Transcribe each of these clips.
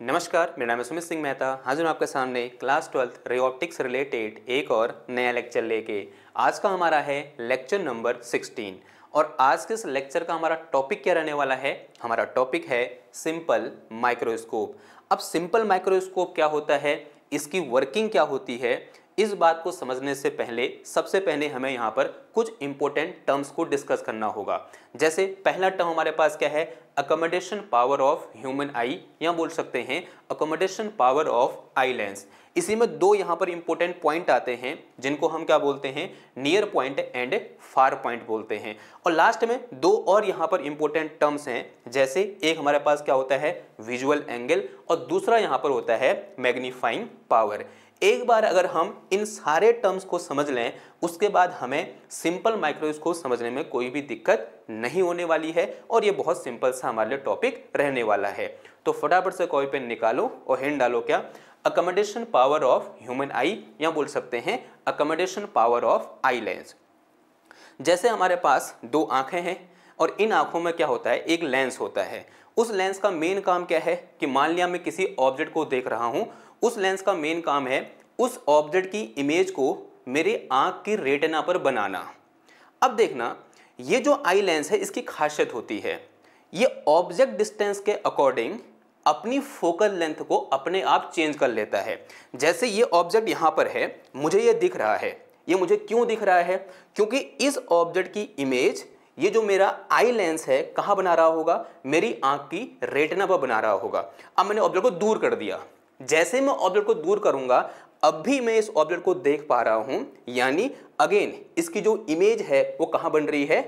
नमस्कार, मेरा नाम है सुमित सिंह मेहता। हाजिर हूँ आपके सामने क्लास 12 रे ऑप्टिक्स रिलेटेड एक और नया लेक्चर लेके। आज का हमारा है लेक्चर नंबर 16 और आज के इस लेक्चर का हमारा टॉपिक क्या रहने वाला है? हमारा टॉपिक है सिंपल माइक्रोस्कोप। अब सिंपल माइक्रोस्कोप क्या होता है, इसकी वर्किंग क्या होती है, इस बात को समझने से पहले सबसे पहले हमें यहाँ पर कुछ इंपॉर्टेंट टर्म्स को डिस्कस करना होगा। जैसे पहला टर्म हमारे पास क्या है, अकोमोडेशन पावर ऑफ ह्यूमन आई, या बोल सकते हैं accommodation power of eye lens. इसी में दो यहाँ पर इंपॉर्टेंट पॉइंट आते हैं जिनको हम क्या बोलते हैं, near point and far point बोलते हैं। और लास्ट में दो और यहाँ पर इंपॉर्टेंट टर्म्स हैं, जैसे एक हमारे पास क्या होता है विजुअल एंगल और दूसरा यहाँ पर होता है मैग्नीफाइंग पावर। एक बार अगर हम इन सारे टर्म्स को समझ लें, उसके बाद हमें सिंपल माइक्रोस्कोप समझने में कोई भी दिक्कत नहीं होने वाली है और ये बहुत सिंपल सा हमारे लिए टॉपिक रहने वाला है। तो फटाफट से कॉपी पेन निकालो और हिंट डालो, क्या अकोमोडेशन पावर ऑफ ह्यूमन आई, या बोल सकते हैं accommodation power of eye lens. जैसे हमारे पास दो आंखें हैं और इन आंखों में क्या होता है, एक लेंस होता है। उस लेंस का मेन काम क्या है कि मान लिया मैं किसी ऑब्जेक्ट को देख रहा हूं, उस लेंस का मेन काम है उस ऑब्जेक्ट की इमेज को मेरे आंख की रेटिना पर बनाना। अब देखना, ये जो आई लेंस है इसकी खासियत होती है, ये ऑब्जेक्ट डिस्टेंस के अकॉर्डिंग अपनी फोकल लेंथ को अपने आप चेंज कर लेता है। जैसे ये ऑब्जेक्ट यहाँ पर है, मुझे ये दिख रहा है, ये मुझे क्यों दिख रहा है, क्योंकि इस ऑब्जेक्ट की इमेज ये जो मेरा आई लेंस है कहाँ बना रहा होगा, मेरी आंख की रेटिना पर बना रहा होगा। अब मैंने ऑब्जेक्ट को दूर कर दिया, जैसे मैं ऑब्जेक्ट को दूर करूंगा अब भी मैं इस ऑब्जेक्ट को देख पा रहा हूं, यानी अगेन इसकी जो इमेज है वो कहां बन रही है,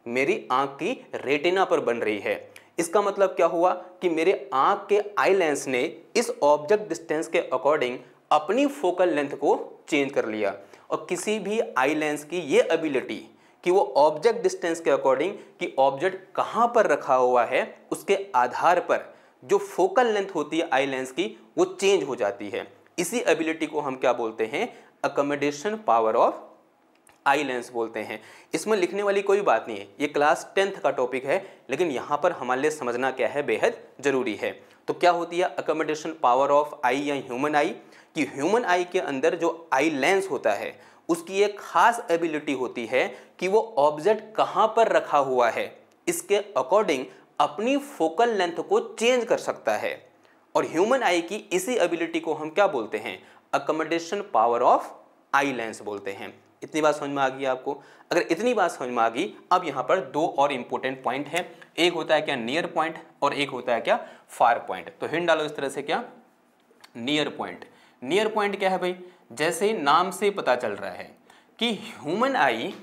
मेरी आंख की रेटिना पर बन रही है। इसका मतलब क्या हुआ कि मेरे आंख के आई लेंस ने इस ऑब्जेक्ट डिस्टेंस के अकॉर्डिंग अपनी फोकल लेंथ को चेंज कर लिया। और किसी भी आई लेंस की ये एबिलिटी कि वो ऑब्जेक्ट डिस्टेंस के अकॉर्डिंग कि ऑब्जेक्ट कहां पर रखा हुआ है उसके आधार पर जो फोकल लेंथ होती है आई लेंस की वो चेंज हो जाती है। इसी एबिलिटी को हम क्या बोलते हैं, accommodation power of eye lens बोलते हैं। इसमें लिखने वाली कोई बात नहीं है, ये क्लास 10th का टॉपिक है, लेकिन यहाँ पर हमारे लिए समझना क्या है बेहद जरूरी है। तो क्या होती है अकोमोडेशन पावर ऑफ आई या ह्यूमन आई, कि ह्यूमन आई के अंदर जो आई लेंस होता है उसकी एक खास एबिलिटी होती है कि वो ऑब्जेक्ट कहाँ पर रखा हुआ है इसके अकॉर्डिंग अपनी फोकल लेंथ को चेंज कर सकता है। और ह्यूमन आई की इसी एबिलिटी को हम क्या बोलते हैं, accommodation power of eye lens बोलते हैं। इतनी बात समझ में आ गई आपको? अगर इतनी बात समझ में आ गई, अब यहाँ पर दो और इंपॉर्टेंट पॉइंट है, एक होता है क्या नियर पॉइंट और एक होता है क्या फार पॉइंट। तो हिंट डालो इस तरह से, क्या नियर पॉइंट। नियर पॉइंट क्या है भाई, जैसे नाम से पता चल रहा है कि ह्यूमन आई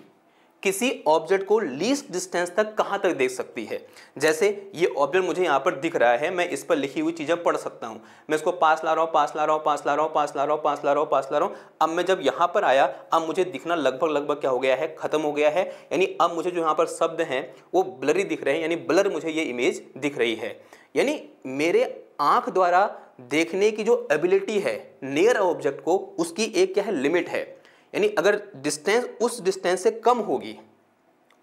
किसी ऑब्जेक्ट को लीस्ट डिस्टेंस तक कहां तक देख सकती है। जैसे ये ऑब्जेक्ट मुझे यहाँ पर दिख रहा है, मैं इस पर लिखी हुई चीजें पढ़ सकता हूँ, मैं इसको पास ला रहा हूँ, पास ला रहा हूँ, पास ला रहा हूँ, पास ला रहा हूँ, पास ला रहा हूँ, पास ला रहा हूँ। अब मैं जब यहाँ पर आया, अब मुझे दिखना लगभग क्या हो गया है, खत्म हो गया है। यानी अब मुझे जो यहाँ पर शब्द हैं वो ब्लरी दिख रहे हैं, यानी ब्लर मुझे ये इमेज दिख रही है। यानी मेरे आंख द्वारा देखने की जो एबिलिटी है नियर ऑब्जेक्ट को, उसकी एक क्या है, लिमिट है। यानी अगर डिस्टेंस उस डिस्टेंस से कम होगी,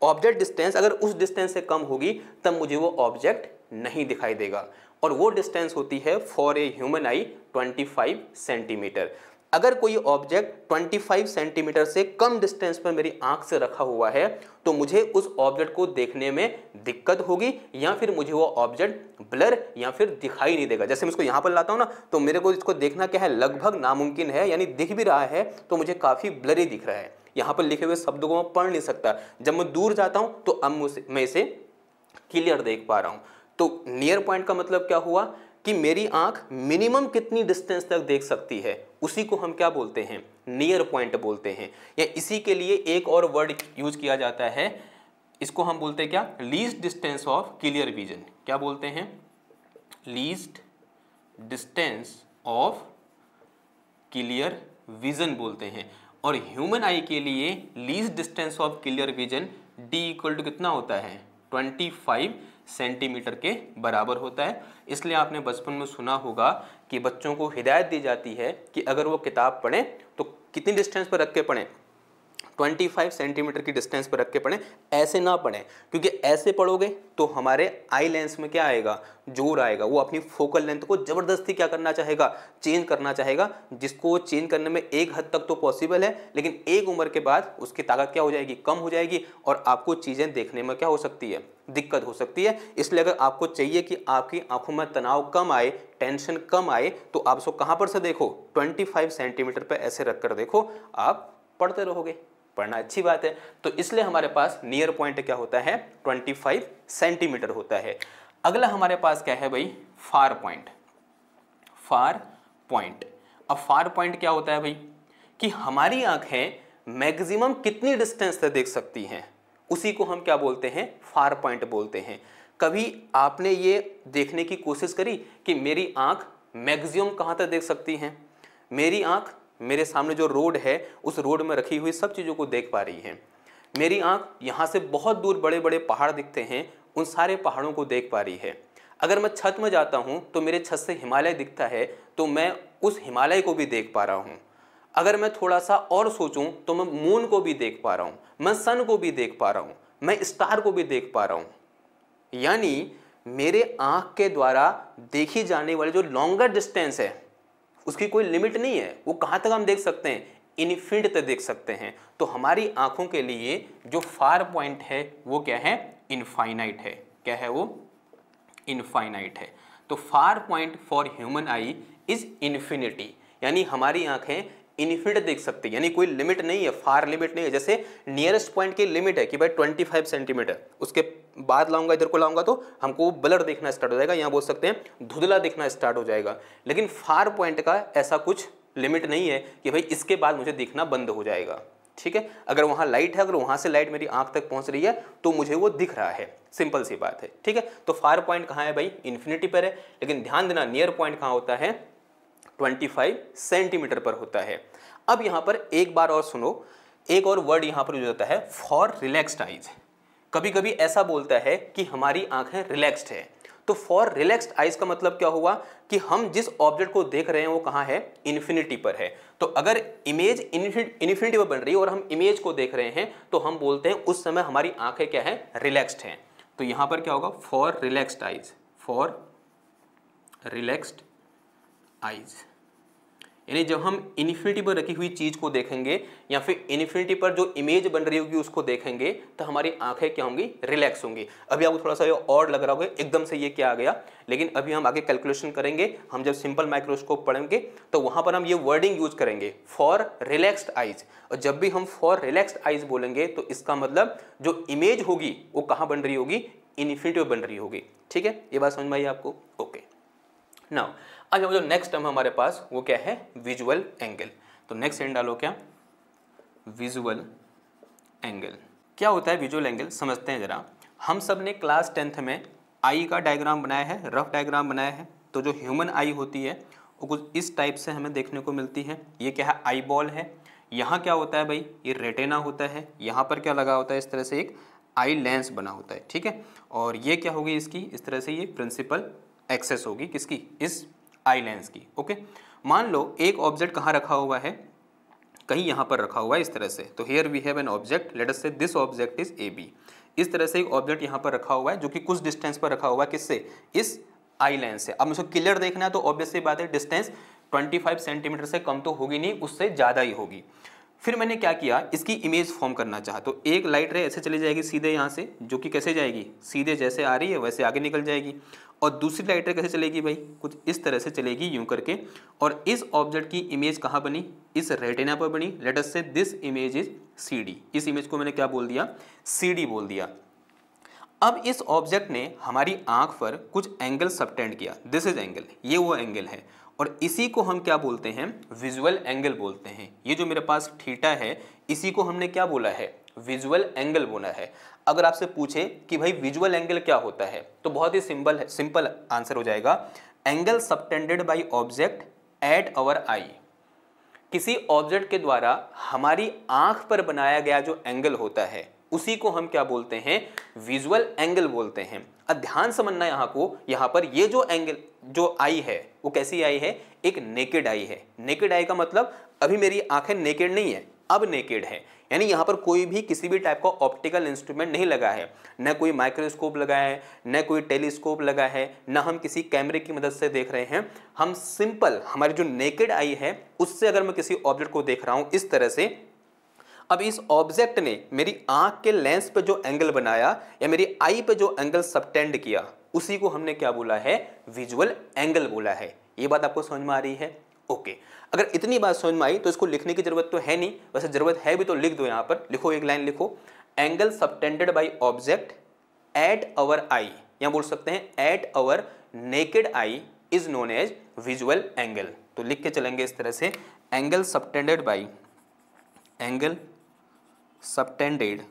ऑब्जेक्ट डिस्टेंस अगर उस डिस्टेंस से कम होगी, तब मुझे वो ऑब्जेक्ट नहीं दिखाई देगा। और वो डिस्टेंस होती है for a human I 25 centimetre. अगर कोई ऑब्जेक्ट 25 सेंटीमीटर से कम डिस्टेंस पर मेरी आंख से रखा हुआ है तो मुझे उस ऑब्जेक्ट को देखने में दिक्कत होगी, या फिर मुझे वो ऑब्जेक्ट ब्लर या फिर दिखाई नहीं देगा। जैसे मैं इसको यहाँ पर लाता हूँ ना, तो मेरे को इसको देखना क्या है, लगभग नामुमकिन है, यानी दिख भी रहा है तो मुझे काफ़ी ब्लरी दिख रहा है। यहाँ पर लिखे हुए शब्दों को मैं पढ़ नहीं सकता। जब मैं दूर जाता हूँ तो अब मैं इसे क्लियर देख पा रहा हूँ। तो नियर पॉइंट का मतलब क्या हुआ कि मेरी आंख मिनिमम कितनी डिस्टेंस तक देख सकती है, उसी को हम क्या बोलते हैं, नियर पॉइंट बोलते हैं। या इसी के लिए एक और वर्ड यूज किया जाता है, इसको हम बोलते हैं क्या, least distance of clear vision. क्या बोलते हैं, least distance of clear vision बोलते हैं। और ह्यूमन आई के लिए least distance of clear vision D equal to कितना होता है, 25 सेंटीमीटर के बराबर होता है। इसलिए आपने बचपन में सुना होगा कि बच्चों को हिदायत दी जाती है कि अगर वो किताब पढ़ें तो कितनी डिस्टेंस पर रख के पढ़ें, 25 सेंटीमीटर की डिस्टेंस पर रख के पढ़ें, ऐसे ना पढ़ें, क्योंकि ऐसे पढ़ोगे तो हमारे आई लेंस में क्या आएगा, जोर आएगा। वो अपनी फोकल लेंथ को जबरदस्ती क्या करना चाहेगा, चेंज करना चाहेगा, जिसको चेंज करने में एक हद तक तो पॉसिबल है, लेकिन एक उम्र के बाद उसकी ताकत क्या हो जाएगी, कम हो जाएगी, और आपको चीजें देखने में क्या हो सकती है, दिक्कत हो सकती है। इसलिए अगर आपको चाहिए कि आपकी आंखों में तनाव कम आए, टेंशन कम आए, तो आप उसको कहां पर से देखो, 25 सेंटीमीटर पे ऐसे रखकर देखो, आप पढ़ते रहोगे। पढ़ना अच्छी बात है। तो इसलिए हमारे पास नियर पॉइंट क्या होता है, 25 सेंटीमीटर होता है। अगला हमारे पास क्या है भाई, फार पॉइंट। फार पॉइंट, अब फार पॉइंट क्या होता है भाई, कि हमारी आंखें मैक्सिमम कितनी डिस्टेंस से देख सकती हैं, उसी को हम क्या बोलते हैं, फार पॉइंट बोलते हैं। कभी आपने ये देखने की कोशिश करी कि मेरी आंख मैक्सिमम कहां तक देख सकती है? मेरी आंख मेरे सामने जो रोड है उस रोड में रखी हुई सब चीज़ों को देख पा रही है। मेरी आंख यहाँ से बहुत दूर बड़े बड़े पहाड़ दिखते हैं, उन सारे पहाड़ों को देख पा रही है। अगर मैं छत में जाता हूँ तो मेरे छत से हिमालय दिखता है, तो मैं उस हिमालय को भी देख पा रहा हूँ। अगर मैं थोड़ा सा और सोचूं तो मैं मून को भी देख पा रहा हूँ, मैं सन को भी देख पा रहा हूँ, मैं स्टार को भी देख पा रहा हूँ। यानी मेरे आंख के द्वारा देखी जाने वाली जो लॉन्गर डिस्टेंस है उसकी कोई लिमिट नहीं है। वो कहाँ तक हम देख सकते हैं, इन्फिनिट तक देख सकते हैं। तो हमारी आंखों के लिए जो फार पॉइंट है वो क्या है, इनफाइनाइट है। क्या है वो, इनफाइनाइट है। तो far point for human I is infinity, यानी हमारी आंखें इन्फिनिट देख सकती है, यानी कोई लिमिट नहीं है, फार लिमिट नहीं है। जैसे नियरेस्ट पॉइंट की लिमिट है कि भाई 25 सेंटीमीटर, उसके बाद लाऊंगा, इधर को लाऊंगा तो हमको ब्लर देखना स्टार्ट हो जाएगा, यहाँ बोल सकते हैं धुंधला दिखना स्टार्ट हो जाएगा। लेकिन फार पॉइंट का ऐसा कुछ लिमिट नहीं है कि भाई इसके बाद मुझे दिखना बंद हो जाएगा। ठीक है, अगर वहाँ लाइट है, अगर वहाँ से लाइट मेरी आंख तक पहुँच रही है तो मुझे वो दिख रहा है, सिंपल सी बात है। ठीक है, तो फार पॉइंट कहाँ है भाई, इन्फिनिटी पर है। लेकिन ध्यान देना, नियर पॉइंट कहाँ होता है, 25 सेंटीमीटर पर होता है। अब यहाँ पर एक बार और सुनो, एक और वर्ड यहाँ पर यूज होता है, फॉर रिलैक्स्ड आइज। कभी कभी ऐसा बोलता है कि हमारी आंखें रिलैक्स्ड है। तो फॉर रिलैक्स्ड आइज का मतलब क्या हुआ कि हम जिस ऑब्जेक्ट को देख रहे हैं वो कहाँ है, इन्फिनिटी पर है। तो अगर इमेज इन्फिनिटी पर बन रही है और हम इमेज को देख रहे हैं तो हम बोलते हैं उस समय हमारी आंखें क्या है, रिलैक्स्ड हैं। तो यहाँ पर क्या होगा, for relaxed eyes, for relaxed eyes. यानी जब हम इन्फिनिटी पर रखी हुई चीज को देखेंगे या फिर इन्फिनिटी पर जो इमेज बन रही होगी उसको देखेंगे तो हमारी आंखें क्या होंगी, रिलैक्स होंगी। अभी आपको थोड़ा सा ये और लग रहा होगा एकदम से ये क्या आ गया, लेकिन अभी हम आगे कैलकुलेशन करेंगे। हम जब सिंपल माइक्रोस्कोप पढ़ेंगे तो वहां पर हम ये वर्डिंग यूज करेंगे, फॉर रिलैक्स्ड आइज। और जब भी हम फॉर रिलैक्स्ड आइज बोलेंगे तो इसका मतलब जो इमेज होगी वो कहाँ बन रही होगी, इन्फिनिटी पर बन रही होगी। ठीक है, ये बात समझ में आई आपको? ओके, नाउ अब जो नेक्स्ट टर्म हमारे पास वो क्या है, विजुअल एंगल। तो नेक्स्ट एंड डालो क्या, विजुअल एंगल। क्या होता है विजुअल एंगल, समझते हैं जरा। हम सब ने क्लास 10th में आई का डायग्राम बनाया है, रफ डायग्राम बनाया है। तो जो ह्यूमन आई होती है वो कुछ इस टाइप से हमें देखने को मिलती है। ये क्या है, आई बॉल है। यहाँ क्या होता है भाई, ये रेटिना होता है। यहाँ पर क्या लगा होता है, इस तरह से एक आई लेंस बना होता है। ठीक है, और ये क्या होगी इसकी, इस तरह से ये प्रिंसिपल एक्सेस होगी किसकी, इस आई लेंस की। ओके, मान लो एक ऑब्जेक्ट कहाँ रखा हुआ है, कहीं यहाँ पर रखा हुआ है इस तरह से। तो here we have an object, let us say this object is A B. इस तरह से एक ऑब्जेक्ट यहाँ पर रखा हुआ है जो कि कुछ डिस्टेंस पर रखा हुआ है, किससे, इस आई लेंस से। अब मुझे क्लियर देखना है तो ऑब्वियस सी बात है डिस्टेंस 25 सेंटीमीटर से कम तो होगी नहीं, उससे ज़्यादा ही होगी। फिर मैंने क्या किया, इसकी इमेज फॉर्म करना चाहा। तो एक लाइट रे ऐसे चली जाएगी सीधे यहाँ से, जो कि कैसे जाएगी, सीधे जैसे आ रही है वैसे आगे निकल जाएगी। और दूसरी लाइट रे कैसे चलेगी भाई, कुछ इस तरह से चलेगी यूं करके। और इस ऑब्जेक्ट की इमेज कहाँ बनी, इस रेटिना पर बनी। Let us say this image is C D. इस इमेज को मैंने क्या बोल दिया, सी डी बोल दिया। अब इस ऑब्जेक्ट ने हमारी आंख पर कुछ एंगल सबटेंड किया, दिस इज एंगल, ये वो एंगल है। और इसी को हम क्या बोलते हैं, विजुअल एंगल बोलते हैं। ये जो मेरे पास थीटा है इसी को हमने क्या बोला है, विजुअल एंगल बोला है। अगर आपसे पूछे कि भाई विजुअल एंगल क्या होता है तो बहुत ही सिंपल आंसर हो जाएगा, angle subtended by object at our eye. किसी ऑब्जेक्ट के द्वारा हमारी आंख पर बनाया गया जो एंगल होता है उसी को हम क्या बोलते हैं, विजुअल एंगल बोलते हैं। अब ध्यान समझना यहाँ पर ये जो एंगल जो आई है वो कैसी आई है, एक नेकेड आई है। नेकेड आई का मतलब अभी मेरी आंखें नेकेड नहीं है, अब नेकेड है, यानी यहाँ पर कोई भी किसी भी टाइप का ऑप्टिकल इंस्ट्रूमेंट नहीं लगा है, न कोई माइक्रोस्कोप लगा है, न कोई टेलीस्कोप लगा है, न हम किसी कैमरे की मदद से देख रहे हैं। हम सिंपल हमारी जो नेकेड आई है उससे अगर मैं किसी ऑब्जेक्ट को देख रहा हूँ इस तरह से, अब इस ऑब्जेक्ट ने मेरी आंख के लेंस पे जो एंगल बनाया या मेरी आई पे जो एंगल सबटेंड किया, उसी को हमने क्या बोला है, विजुअल एंगल बोला है। ये बात आपको समझ में आ रही है? ओके, अगर इतनी बात समझ में आई तो इसको लिखने की जरूरत तो है नहीं, वैसे जरूरत है भी तो लिख दो। यहाँ पर लिखो, एक लाइन लिखो, angle subtended by object at our eye, या बोल सकते हैं at our naked eye is known as visual angle. तो लिख के चलेंगे इस तरह से, angle subtended by, angle subtended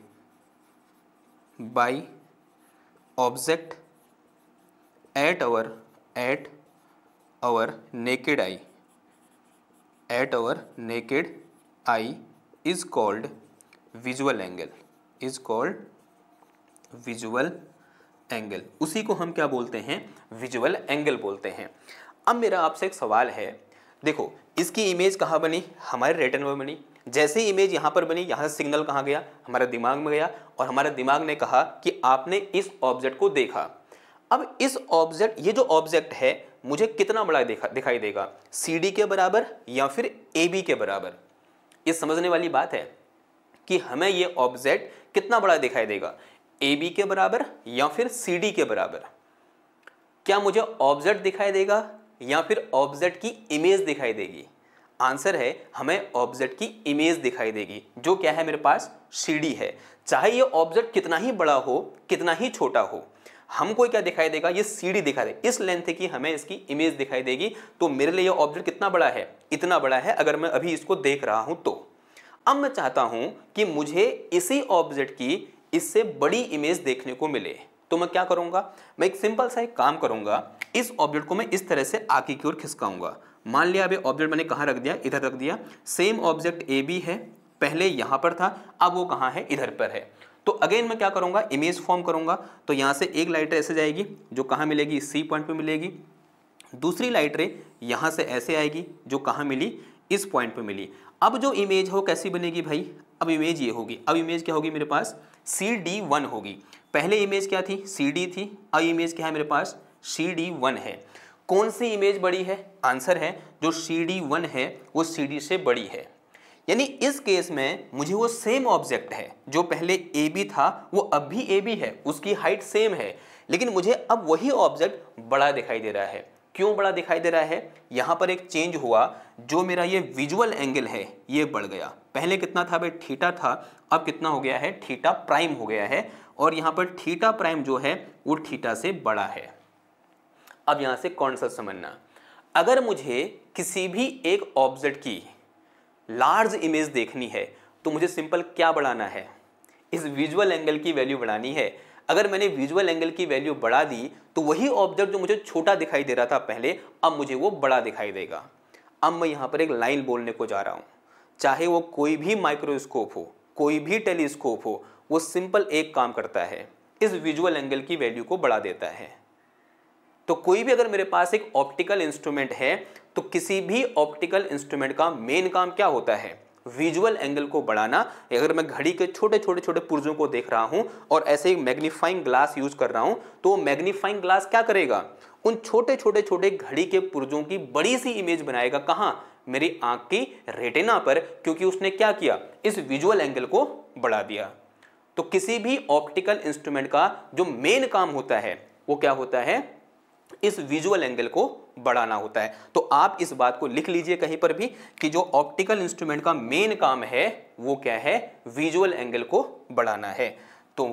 by object at our naked eye, at our naked eye is called visual angle, is called visual angle. उसी को हम क्या बोलते हैं, विजुअल एंगल बोलते हैं। अब मेरा आपसे एक सवाल है, देखो इसकी इमेज कहाँ बनी, हमारे रेटिना में बनी। जैसे ही इमेज यहाँ पर बनी, यहाँ से सिग्नल कहाँ गया, हमारे दिमाग में गया, और हमारे दिमाग ने कहा कि आपने इस ऑब्जेक्ट को देखा। अब इस ऑब्जेक्ट, ये जो ऑब्जेक्ट है मुझे कितना बड़ा दिखाई देगा, CD के बराबर या फिर AB के बराबर? ये समझने वाली बात है कि हमें ये ऑब्जेक्ट कितना बड़ा दिखाई देगा, AB के बराबर या फिर CD के बराबर। क्या मुझे ऑब्जेक्ट दिखाई देगा या फिर ऑब्जेक्ट की इमेज दिखाई देगी? आंसर है हमें ऑब्जेक्ट की इमेज दिखाई देगी, जो क्या है मेरे पास, CD है। चाहे ये ऑब्जेक्ट कितना ही बड़ा हो, कितना ही छोटा हो, हमको क्या दिखाई देगा, ये CD दिखाई देगा, इस लेंथ की हमें इसकी इमेज दिखाई देगी। तो मेरे लिए ये ऑब्जेक्ट कितना बड़ा है, इतना बड़ा है, अगर मैं अभी इसको देख रहा हूं तो। अब मैं चाहता हूं कि मुझे इसी ऑब्जेक्ट की इससे बड़ी इमेज देखने को मिले, तो मैं क्या करूंगा, मैं एक सिंपल सा एक काम करूंगा, इस ऑब्जेक्ट को मैं इस तरह से आगे की ओर खिसकाऊंगा। मान लिया अभी ऑब्जेक्ट मैंने कहाँ रख दिया, इधर रख दिया। सेम ऑब्जेक्ट AB है, पहले यहाँ पर था, अब वो कहाँ है, इधर पर है। तो अगेन मैं क्या करूंगा, इमेज फॉर्म करूंगा। तो यहाँ से एक लाइट रे ऐसे जाएगी, जो कहाँ मिलेगी, C पॉइंट पे मिलेगी। दूसरी लाइट रे यहाँ से ऐसे आएगी, जो कहाँ मिली, इस पॉइंट पे मिली। अब जो इमेज है वो कैसी बनेगी भाई, अब इमेज ये होगी, अब इमेज क्या होगी मेरे पास, CD1 होगी। पहले इमेज क्या थी, CD थी, अब इमेज क्या है मेरे पास, CD1 है। कौन सी इमेज बड़ी है, आंसर है जो CD1 है वो CD से बड़ी है। यानी इस केस में मुझे वो सेम ऑब्जेक्ट है, जो पहले AB था वो अब भी AB है, उसकी हाइट सेम है, लेकिन मुझे अब वही ऑब्जेक्ट बड़ा दिखाई दे रहा है। क्यों बड़ा दिखाई दे रहा है, यहाँ पर एक चेंज हुआ, जो मेरा ये विजुअल एंगल है ये बढ़ गया। पहले कितना था भाई, थीटा था, अब कितना हो गया है, थीटा प्राइम हो गया है, और यहाँ पर थीटा प्राइम जो है वो थीटा से बड़ा है। अब यहाँ से कॉन्सेप्ट समझना, अगर मुझे किसी भी एक ऑब्जेक्ट की लार्ज इमेज देखनी है तो मुझे सिंपल क्या बढ़ाना है, इस विजुअल एंगल की वैल्यू बढ़ानी है। अगर मैंने विजुअल एंगल की वैल्यू बढ़ा दी तो वही ऑब्जेक्ट जो मुझे छोटा दिखाई दे रहा था पहले, अब मुझे वो बड़ा दिखाई देगा। अब मैं यहाँ पर एक लाइन बोलने को जा रहा हूँ, चाहे वो कोई भी माइक्रोस्कोप हो, कोई भी टेलीस्कोप हो, वो सिंपल एक काम करता है, इस विजुअल एंगल की वैल्यू को बढ़ा देता है। तो कोई भी अगर मेरे पास एक ऑप्टिकल इंस्ट्रूमेंट है तो किसी भी ऑप्टिकल इंस्ट्रूमेंट का मेन काम क्या होता है, विजुअल एंगल को बढ़ाना। अगर मैं घड़ी के छोटे छोटे पुर्जों को देख रहा हूं और ऐसे एक मैग्नीफाइंग ग्लास यूज कर रहा हूं, तो मैग्नीफाइंग ग्लास क्या करेगा, उन छोटे छोटे घड़ी के पुर्जों की बड़ी सी इमेज बनाएगा। कहां, मेरी आंख की रेटिना पर, क्योंकि उसने क्या किया, इस विजुअल एंगल को बढ़ा दिया। तो किसी भी ऑप्टिकल इंस्ट्रूमेंट का जो मेन काम होता है वो क्या होता है, इस विजुअल एंगल को बढ़ाना होता है। तो आप इस बात को लिख लीजिए कहीं पर भी कि जो ऑप्टिकल इंस्ट्रूमेंट का मेन काम है वो क्या है, विजुअल एंगल को बढ़ाना है। तो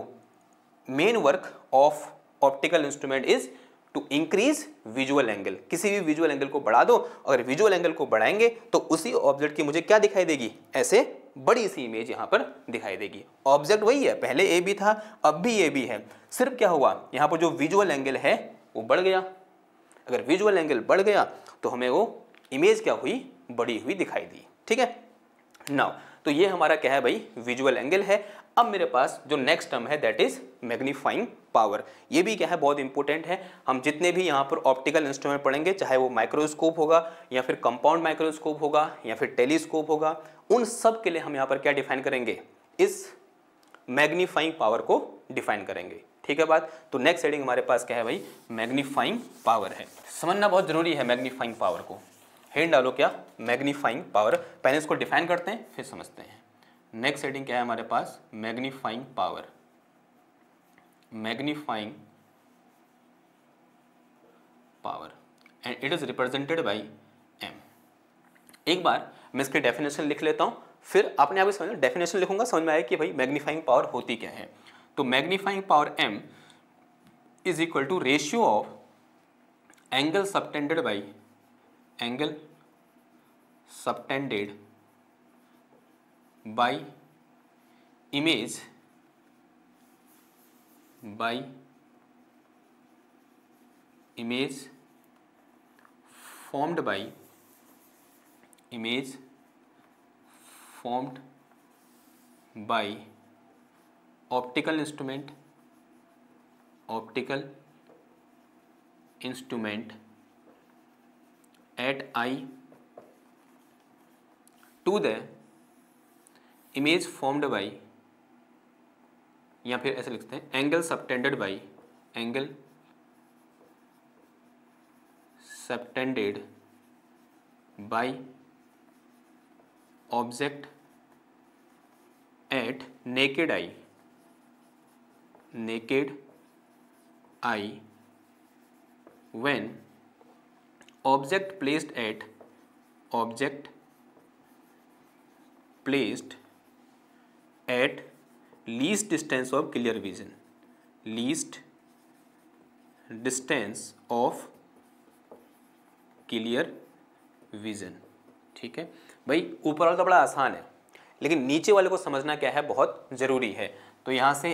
main work of optical instrument is to increase visual angle. किसी भी विजुअल एंगल को बढ़ा दो, अगर विजुअल एंगल को बढ़ाएंगे तो उसी ऑब्जेक्ट की मुझे क्या दिखाई देगी, ऐसे बड़ी सी इमेज यहां पर दिखाई देगी। ऑब्जेक्ट वही है, पहले ए बी था, अब भी ए बी है, सिर्फ क्या हुआ, यहां पर जो विजुअल एंगल है वो बढ़ गया। अगर विजुअल एंगल बढ़ गया तो हमें वो इमेज क्या हुई, बड़ी हुई दिखाई दी। ठीक है, नाउ तो ये हमारा क्या है भाई, विजुअल एंगल है। अब मेरे पास जो नेक्स्ट टर्म है दैट इज मैग्नीफाइंग पावर। ये भी क्या है, बहुत इंपॉर्टेंट है। हम जितने भी यहाँ पर ऑप्टिकल इंस्ट्रूमेंट पढ़ेंगे, चाहे वो माइक्रोस्कोप होगा या फिर कंपाउंड माइक्रोस्कोप होगा या फिर टेलीस्कोप होगा, उन सब के लिए हम यहाँ पर क्या डिफाइन करेंगे, इस मैग्नीफाइंग पावर को डिफाइन करेंगे। ठीक है बात। तो नेक्स्ट हेडिंग हमारे पास क्या है भाई, मैग्नीफाइंग पावर है। समझना बहुत जरूरी है मैग्नीफाइंग पावर को। हेड डालो क्या, मैग्नीफाइंग पावर। पहले इसको डिफाइन करते हैं फिर समझते हैं। नेक्स्ट हेडिंग क्या है हमारे पास, magnifying power. Magnifying power and it is represented by M. एक बार मैं इसकी डेफिनेशन लिख लेता हूं, फिर आपने आप समझ, डेफिनेशन लिखूंगा समझ में आएगा कि भाई मैग्नीफाइंग पावर होती क्या है। तो magnifying power M is equal to ratio of angle subtended by angle subtended by image formed by optical instrument at eye to the image formed by, या फिर ऐसे लिखते हैं angle subtended by object at naked eye when object placed at least distance of clear vision, least distance of clear vision। ठीक है भाई, ऊपर वाला तो बड़ा आसान है, लेकिन नीचे वाले को समझना क्या है, बहुत जरूरी है। तो यहाँ से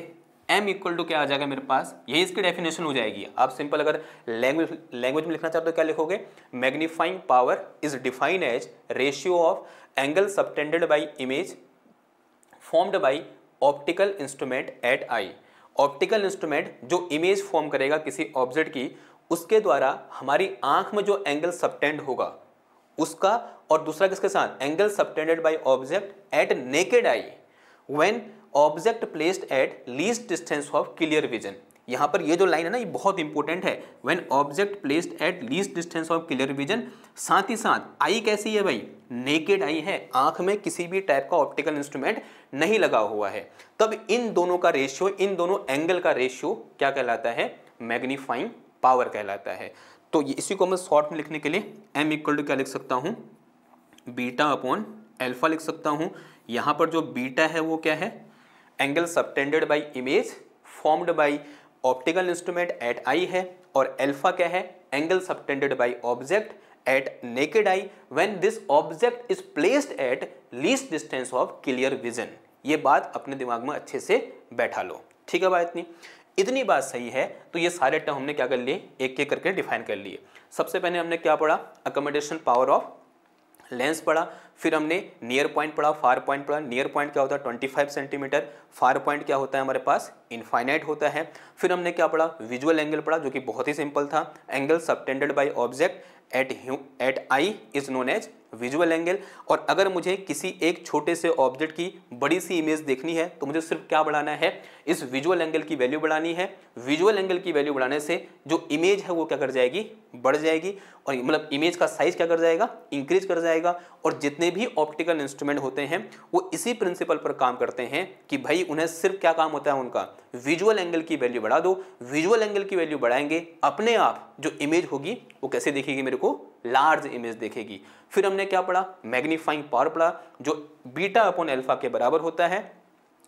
m इक्वल टू क्या आ जाएगा मेरे पास, यही इसकी डेफिनेशन हो जाएगी। आप सिंपल अगर लैंग्वेज में लिखना चाहते हो तो क्या लिखोगे, magnifying power is defined as ratio of angle subtended by image formed by optical instrument at eye. Optical instrument जो इमेज फॉर्म करेगा किसी ऑब्जेक्ट की, उसके द्वारा हमारी आंख में जो एंगल सबटेंड होगा उसका, और दूसरा किसके साथ, angle subtended by object at naked eye when object placed at least distance of clear vision. यहाँ पर ये जो लाइन है ना, ये बहुत इंपॉर्टेंट है, when object placed at least distance of clear vision. साथ ही साथ आई कैसी है भाई, नेकेड आई है, आंख में किसी भी टाइप का ऑप्टिकल इंस्ट्रूमेंट नहीं लगा हुआ है। तब इन दोनों का रेशियो, इन दोनों एंगल का रेशियो क्या कहलाता है, मैग्नीफाइंग पावर कहलाता है। तो इसी को मैं शॉर्ट में लिखने के लिए m इक्वल टू क्या लिख सकता हूँ, बीटा अपॉन एल्फा लिख सकता हूँ। यहाँ पर जो बीटा है वो क्या है, angle subtended by image formed by optical instrument at eye है, और एल्फा क्या है, angle subtended by object at naked eye when this object is placed at least distance of clear vision. ये बात अपने दिमाग में अच्छे से बैठा लो। ठीक है बात, इतनी बात सही है। तो ये सारे टर्म हमने क्या कर लिए, एक एक करके डिफाइन कर लिए। सबसे पहले हमने क्या पढ़ा, अकोमोडेशन पावर ऑफ लेंस पढ़ा, फिर हमने नियर पॉइंट पढ़ा, फार पॉइंट पढ़ा। नियर पॉइंट क्या होता है 25 सेंटीमीटर, फार पॉइंट क्या होता है हमारे पास इनफाइनाइट होता है। फिर हमने क्या पढ़ा, विजुअल एंगल पढ़ा, जो कि बहुत ही सिंपल था, angle subtended by object at eye is known as visual angle. और अगर मुझे किसी एक छोटे से ऑब्जेक्ट की बड़ी सी इमेज देखनी है तो मुझे सिर्फ क्या बढ़ाना है, इस विजुअल एंगल की वैल्यू बढ़ानी है। विजुअल एंगल की वैल्यू बढ़ाने से जो इमेज है वो क्या कर जाएगी, बढ़ जाएगी, और मतलब इमेज का साइज क्या कर जाएगा, इंक्रीज कर जाएगा। और जितने भी ऑप्टिकल इंस्ट्रूमेंट होते हैं वो इसी प्रिंसिपल पर काम करते हैं कि भाई उन्हें सिर्फ क्या काम होता है उनका, विजुअल एंगल की वैल्यू बढ़ा दो। विजुअल एंगल की वैल्यू बढ़ाएंगे, अपने आप जो इमेज होगी वो कैसे दिखेगी, मेरे को लार्ज इमेज दिखेगी। फिर हमने क्या पढ़ा, मैग्नीफाइंग पावर पढ़ा, जो बीटा अपॉन अल्फा के बराबर होता है,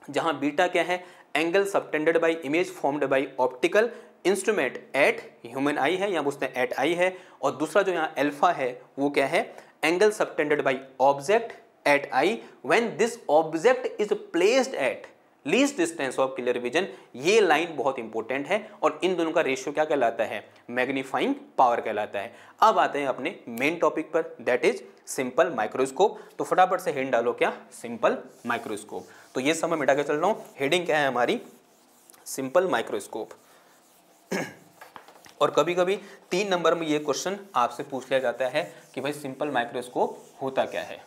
जहां बीटा क्या है, angle subtended by image formed by optical instrument at human eye है, यहाँ पूछते हैं एट आई है। और दूसरा जो यहाँ अल्फा है वो क्या है, angle subtended by object at I when this object is placed at least distance of clear vision, ये लाइन बहुत इंपॉर्टेंट है और इन दोनों का रेशियो क्या कहलाता है, मैग्नीफाइंग पावर कहलाता है। अब आते हैं अपने मेन टॉपिक पर, दैट इज सिंपल माइक्रोस्कोप। तो फटाफट से हेडिंग डालो, क्या, सिंपल माइक्रोस्कोप। तो ये सब मैं मिटा के चल रहा हूँ, हेडिंग क्या है हमारी, सिंपल माइक्रोस्कोप। और कभी कभी 3 नंबर में ये क्वेश्चन आपसे पूछ लिया जाता है कि भाई सिंपल माइक्रोस्कोप होता क्या है।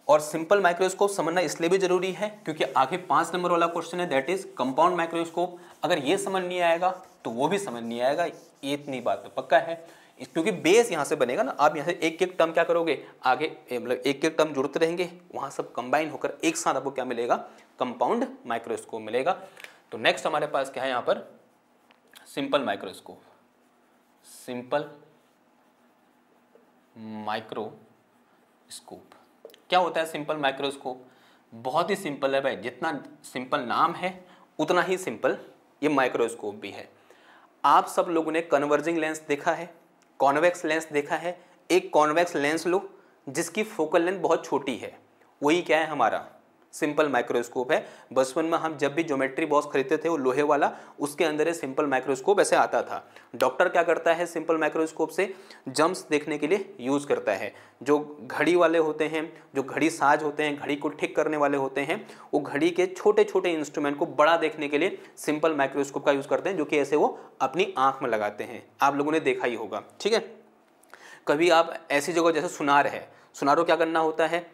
और सिंपल माइक्रोस्कोप समझना इसलिए भी जरूरी है क्योंकि आगे 5 नंबर वाला क्वेश्चन है, दैट इज कंपाउंड माइक्रोस्कोप। अगर ये समझ नहीं आएगा तो वो भी समझ नहीं आएगा, ये इतनी बात तो पक्का है। क्योंकि बेस यहाँ से बनेगा ना, आप यहाँ से एक एक टर्म क्या करोगे, आगे मतलब एक एक टर्म जुड़ते रहेंगे, वहाँ सब कंबाइन होकर एक साथ आपको क्या मिलेगा, कंपाउंड माइक्रोस्कोप मिलेगा। तो नेक्स्ट हमारे पास क्या है यहाँ पर, सिंपल माइक्रोस्कोप। सिंपल माइक्रोस्कोप क्या होता है सिंपल माइक्रोस्कोप? बहुत ही सिंपल है भाई, जितना सिंपल नाम है उतना ही सिंपल ये माइक्रोस्कोप भी है। आप सब लोगों ने कन्वर्जिंग लेंस देखा है, कॉन्वेक्स लेंस देखा है। एक कॉन्वेक्स लेंस लो जिसकी फोकल लेंथ बहुत छोटी है, वही क्या है, हमारा सिंपल माइक्रोस्कोप है। बचपन में हम जब भी ज्योमेट्री बॉक्स खरीदते थे, वो लोहे वाला, उसके अंदर एक सिंपल माइक्रोस्कोप ऐसे आता था। डॉक्टर क्या करता है सिंपल माइक्रोस्कोप से, जम्स देखने के लिए यूज़ करता है। जो घड़ी वाले होते हैं, जो घड़ी साज होते हैं, घड़ी को ठीक करने वाले होते हैं, वो घड़ी के छोटे छोटे इंस्ट्रूमेंट को बड़ा देखने के लिए सिंपल माइक्रोस्कोप का यूज़ करते हैं, जो कि ऐसे वो अपनी आँख में लगाते हैं। आप लोगों ने देखा ही होगा, ठीक है। कभी आप ऐसी जगह, जैसे सुनार है, सुनारों क्या करना होता है,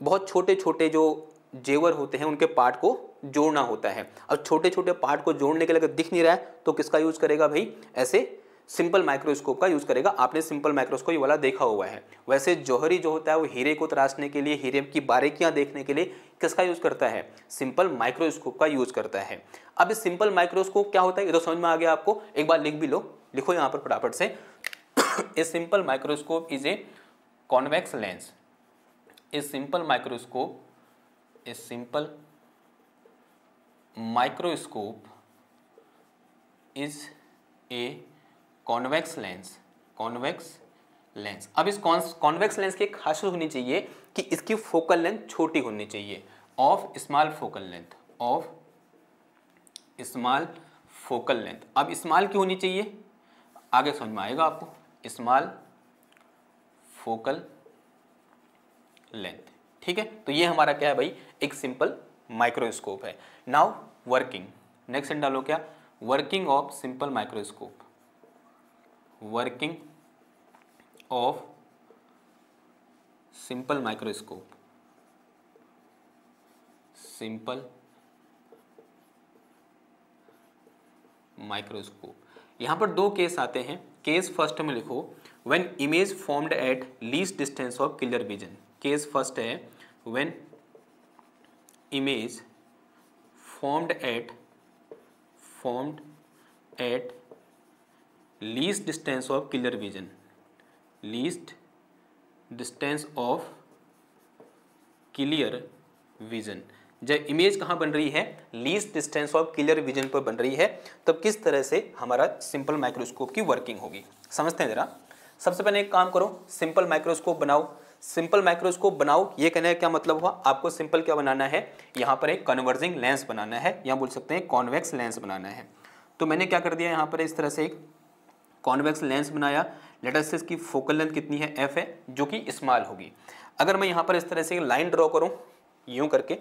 बहुत छोटे छोटे जो जेवर होते हैं उनके पार्ट को जोड़ना होता है। अब छोटे छोटे पार्ट को जोड़ने के लिए अगर दिख नहीं रहा है तो किसका यूज़ करेगा भाई, ऐसे सिंपल माइक्रोस्कोप का यूज़ करेगा। आपने सिंपल माइक्रोस्कोप वाला देखा हुआ है। वैसे जौहरी जो होता है वो हीरे को तराशने के लिए, हीरे की बारीकियां देखने के लिए किसका यूज़ करता है, सिंपल माइक्रोस्कोप का यूज़ करता है। अब इस सिंपल माइक्रोस्कोप क्या होता है ये तो समझ में आ गया आपको, एक बार लिख भी लो, लिखो यहाँ पर फटाफट से। A simple microscope is a convex lens. A simple microscope, a simple microscope is a convex lens। convex lens। अब इस convex lens की एक खासियत होनी चाहिए कि इसकी फोकल लेंथ छोटी होनी चाहिए, of small focal length, of small focal length. अब स्मॉल क्यों होनी चाहिए, आगे समझ में आएगा आपको, स्मॉल फोकल लेंथ, ठीक है। तो ये हमारा क्या है भाई, एक सिंपल माइक्रोस्कोप है। नाउ वर्किंग, नेक्स्ट डालो क्या, working of simple microscope. Working of simple microscope, simple microscope. यहां पर 2 केस आते हैं। केस फर्स्ट में लिखो, when image formed at least distance of clear vision. Case first है when image formed at least distance of clear vision, least distance of clear vision। जब image कहाँ बन रही है, least distance of clear vision पर बन रही है, तब किस तरह से हमारा सिंपल माइक्रोस्कोप की वर्किंग होगी, समझते हैं जरा। सबसे पहले एक काम करो, सिंपल माइक्रोस्कोप बनाओ। सिंपल माइक्रोस्कोप बनाओ, ये कहने का क्या मतलब हुआ, आपको सिंपल क्या बनाना है, यहाँ पर एक कन्वर्जिंग लेंस बनाना है, या बोल सकते हैं कॉन्वेक्स लेंस बनाना है। तो मैंने क्या कर दिया, यहाँ पर इस तरह से एक कॉन्वेक्स लेंस बनाया। लेट अस से इसकी फोकल लेंथ कितनी है, एफ है, जो कि स्मॉल होगी। अगर मैं यहाँ पर इस तरह से एक लाइन ड्रॉ करूँ यूँ करके,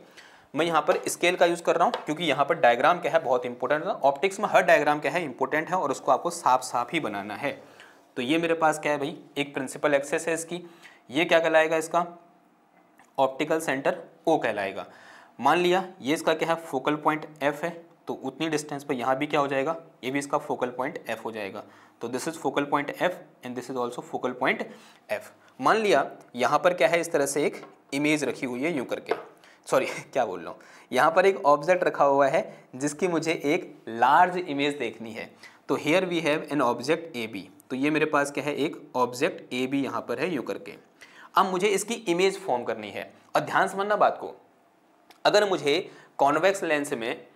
मैं यहाँ पर स्केल का यूज़ कर रहा हूँ क्योंकि यहाँ पर डायग्राम क्या है, बहुत इंपॉर्टेंट है। ऑप्टिक्स में हर डायग्राम क्या है, इंपॉर्टेंट है, और उसको आपको साफ साफ ही बनाना है। तो ये मेरे पास क्या है भाई, एक प्रिंसिपल एक्सेस है इसकी, ये क्या कहलाएगा, इसका ऑप्टिकल सेंटर ओ कहलाएगा। मान लिया ये इसका क्या है, फोकल पॉइंट एफ है, तो उतनी डिस्टेंस पर यहाँ भी क्या हो जाएगा, ये भी इसका फोकल पॉइंट एफ हो जाएगा। तो this is focal point F and this is also focal point F. मान लिया यहाँ पर क्या है, इस तरह से एक इमेज रखी हुई है यूँ करके, सॉरी क्या बोल रहा हूँ, यहाँ पर एक ऑब्जेक्ट रखा हुआ है जिसकी मुझे एक लार्ज इमेज देखनी है। तो here we have an object A B. तो ये मेरे पास क्या है, एक ऑब्जेक्ट ए बी यहाँ पर है यूँ करके। अब मुझे इसकी इमेज फॉर्म करनी है, और ध्यान समझना बात को, अगर मुझे कॉन्वेक्स लेंस में